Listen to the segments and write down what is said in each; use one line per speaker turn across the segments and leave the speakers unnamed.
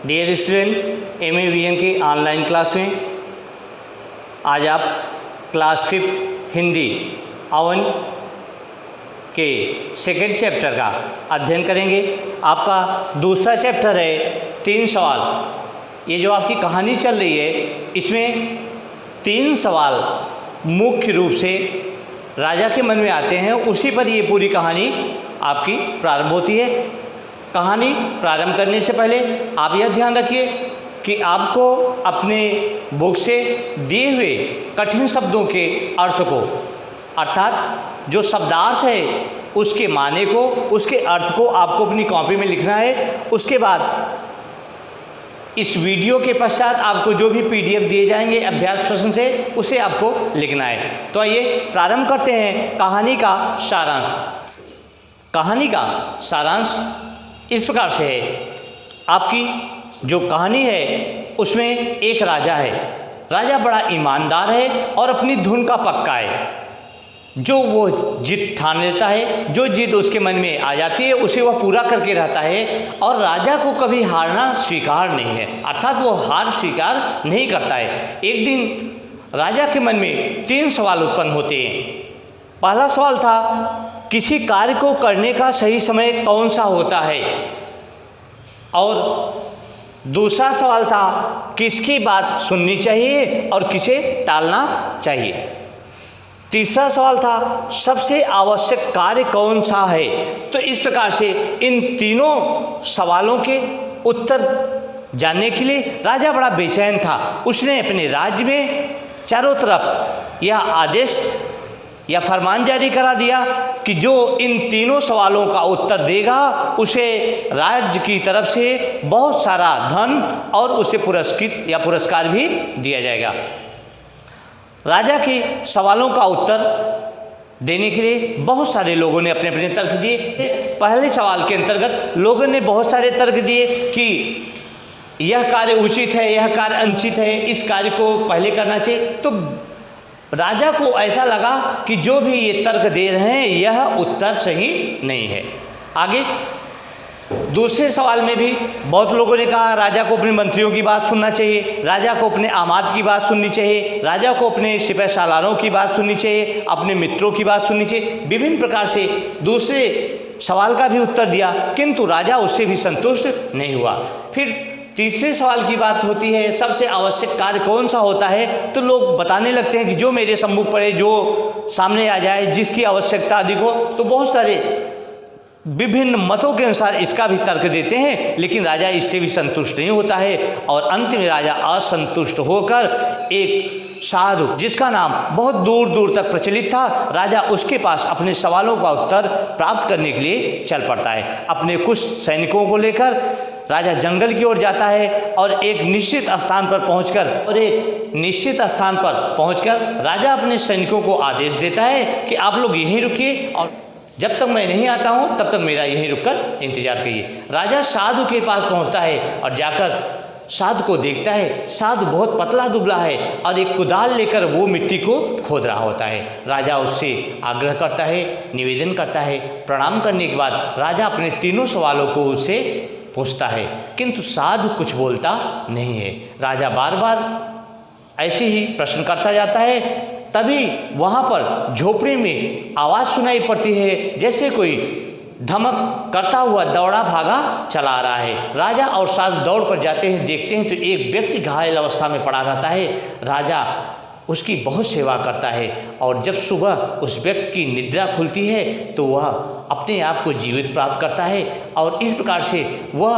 Dear student, MAVN के online class में आज आप क्लास 5 हिंदी अवन के सेकेंड चैप्टर का अध्ययन करेंगे। आपका दूसरा चैप्टर है 3 सवाल। ये जो आपकी कहानी चल रही है इसमें 3 सवाल मुख्य रूप से राजा के मन में आते हैं, उसी पर ये पूरी कहानी आपकी प्रारंभ होती है। कहानी प्रारंभ करने से पहले आप यह ध्यान रखिए कि आपको अपने बुक से दिए हुए कठिन शब्दों के अर्थ को, अर्थात जो शब्दार्थ है उसके माने को, उसके अर्थ को आपको अपनी कॉपी में लिखना है। उसके बाद इस वीडियो के पश्चात आपको जो भी PDF दिए जाएंगे अभ्यास प्रश्न से, उसे आपको लिखना है। तो आइए प्रारंभ करते हैं कहानी का सारांश। कहानी का सारांश इस प्रकार से है। आपकी जो कहानी है उसमें एक राजा है। राजा बड़ा ईमानदार है और अपनी धुन का पक्का है। जो वो जिद ठान लेता है, जो जिद उसके मन में आ जाती है उसे वह पूरा करके रहता है, और राजा को कभी हारना स्वीकार नहीं है, अर्थात वो हार स्वीकार नहीं करता है। एक दिन राजा के मन में 3 सवाल उत्पन्न होते हैं। पहला सवाल था, किसी कार्य को करने का सही समय कौन सा होता है, और दूसरा सवाल था, किसकी बात सुननी चाहिए और किसे टालना चाहिए। तीसरा सवाल था, सबसे आवश्यक कार्य कौन सा है। तो इस प्रकार से इन तीनों सवालों के उत्तर जानने के लिए राजा बड़ा बेचैन था। उसने अपने राज्य में चारों तरफ यह आदेश या फरमान जारी करा दिया कि जो इन तीनों सवालों का उत्तर देगा उसे राज्य की तरफ से बहुत सारा धन और उसे पुरस्कृत या पुरस्कार भी दिया जाएगा। राजा के सवालों का उत्तर देने के लिए बहुत सारे लोगों ने अपने अपने तर्क दिए। पहले सवाल के अंतर्गत लोगों ने बहुत सारे तर्क दिए कि यह कार्य उचित है, यह कार्य अनुचित है, इस कार्य को पहले करना चाहिए। तो राजा को ऐसा लगा कि जो भी ये तर्क दे रहे हैं यह उत्तर सही नहीं है। आगे दूसरे सवाल में भी बहुत लोगों ने कहा राजा को अपने मंत्रियों की बात सुनना चाहिए, राजा को अपने आमाद की बात सुननी चाहिए, राजा को अपने सिपह सालारों की बात सुननी चाहिए, अपने मित्रों की बात सुननी चाहिए। विभिन्न प्रकार से दूसरे सवाल का भी उत्तर दिया, किंतु राजा उससे भी संतुष्ट नहीं हुआ। फिर तीसरे सवाल की बात होती है, सबसे आवश्यक कार्य कौन सा होता है। तो लोग बताने लगते हैं कि जो मेरे सम्मुख पड़े, जो सामने आ जाए, जिसकी आवश्यकता अधिक हो। तो बहुत सारे विभिन्न मतों के अनुसार इसका भी तर्क देते हैं, लेकिन राजा इससे भी संतुष्ट नहीं होता है। और अंत में राजा असंतुष्ट होकर एक साधु जिसका नाम बहुत दूर दूर तक प्रचलित था, राजा उसके पास अपने सवालों का उत्तर प्राप्त करने के लिए चल पड़ता है। अपने कुछ सैनिकों को लेकर राजा जंगल की ओर जाता है और एक निश्चित स्थान पर पहुंचकर राजा अपने सैनिकों को आदेश देता है कि आप लोग यहीं रुकिए और जब तक मैं नहीं आता हूं तब तक मेरा यहीं रुककर इंतजार करिए। राजा साधु के पास पहुंचता है और जाकर साधु को देखता है। साधु बहुत पतला दुबला है और एक कुदाल लेकर वो मिट्टी को खोद रहा होता है। राजा उससे आग्रह करता है, निवेदन करता है। प्रणाम करने के बाद राजा अपने तीनों सवालों को उससे पूछता है, किंतु साधु कुछ बोलता नहीं है। राजा बार बार ऐसे ही प्रश्न करता जाता है। तभी वहाँ पर झोपड़ी में आवाज़ सुनाई पड़ती है, जैसे कोई धमक करता हुआ दौड़ा भागा चला आ रहा है। राजा और साधु दौड़ कर जाते हैं, देखते हैं तो एक व्यक्ति घायल अवस्था में पड़ा रहता है। राजा उसकी बहुत सेवा करता है और जब सुबह उस व्यक्ति की निद्रा खुलती है तो वह अपने आप को जीवित प्राप्त करता है। और इस प्रकार से वह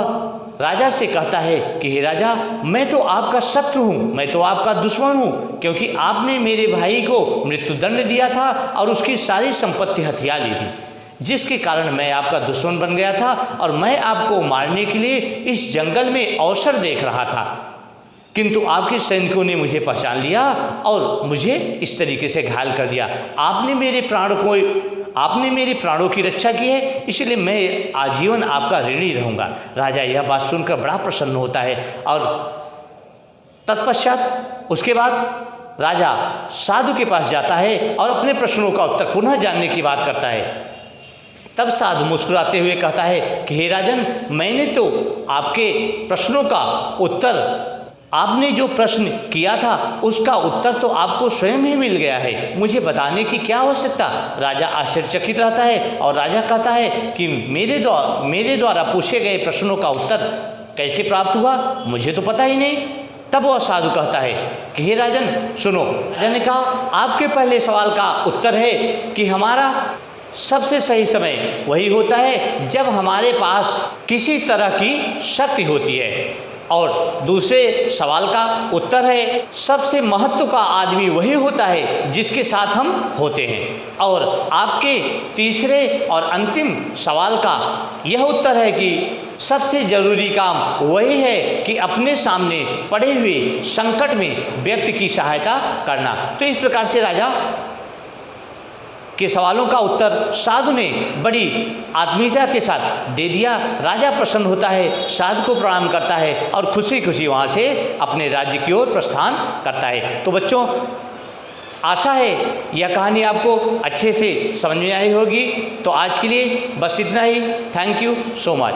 राजा से कहता है कि हे राजा, मैं तो आपका शत्रु हूँ, मैं तो आपका दुश्मन हूँ, क्योंकि आपने मेरे भाई को मृत्युदंड दिया था और उसकी सारी संपत्ति हथिया ली थी, जिसके कारण मैं आपका दुश्मन बन गया था और मैं आपको मारने के लिए इस जंगल में अवसर देख रहा था। किंतु आपके सैनिकों ने मुझे पहचान लिया और मुझे इस तरीके से घायल कर दिया। आपने मेरे प्राणों की रक्षा की है, इसलिए मैं आजीवन आपका ऋणी रहूँगा। राजा यह बात सुनकर बड़ा प्रसन्न होता है और तत्पश्चात उसके बाद राजा साधु के पास जाता है और अपने प्रश्नों का उत्तर पुनः जानने की बात करता है। तब साधु मुस्कुराते हुए कहता है कि हे राजन, मैंने तो आपके प्रश्नों का उत्तर, आपने जो प्रश्न किया था उसका उत्तर तो आपको स्वयं ही मिल गया है, मुझे बताने की क्या आवश्यकता। राजा आश्चर्यचकित रहता है और राजा कहता है कि मेरे द्वारा पूछे गए प्रश्नों का उत्तर कैसे प्राप्त हुआ, मुझे तो पता ही नहीं। तब वह साधु कहता है कि हे राजन सुनो। राजा ने कहा, आपके पहले सवाल का उत्तर है कि हमारा सबसे सही समय वही होता है जब हमारे पास किसी तरह की शक्ति होती है, और दूसरे सवाल का उत्तर है सबसे महत्व का आदमी वही होता है जिसके साथ हम होते हैं। और आपके तीसरे और अंतिम सवाल का यह उत्तर है कि सबसे ज़रूरी काम वही है कि अपने सामने पड़े हुए संकट में व्यक्ति की सहायता करना। तो इस प्रकार से राजा के सवालों का उत्तर साधु ने बड़ी आत्मीयता के साथ दे दिया। राजा प्रसन्न होता है, साधु को प्रणाम करता है और खुशी खुशी वहाँ से अपने राज्य की ओर प्रस्थान करता है। तो बच्चों, आशा है यह कहानी आपको अच्छे से समझ में आई होगी। तो आज के लिए बस इतना ही। Thank you so much.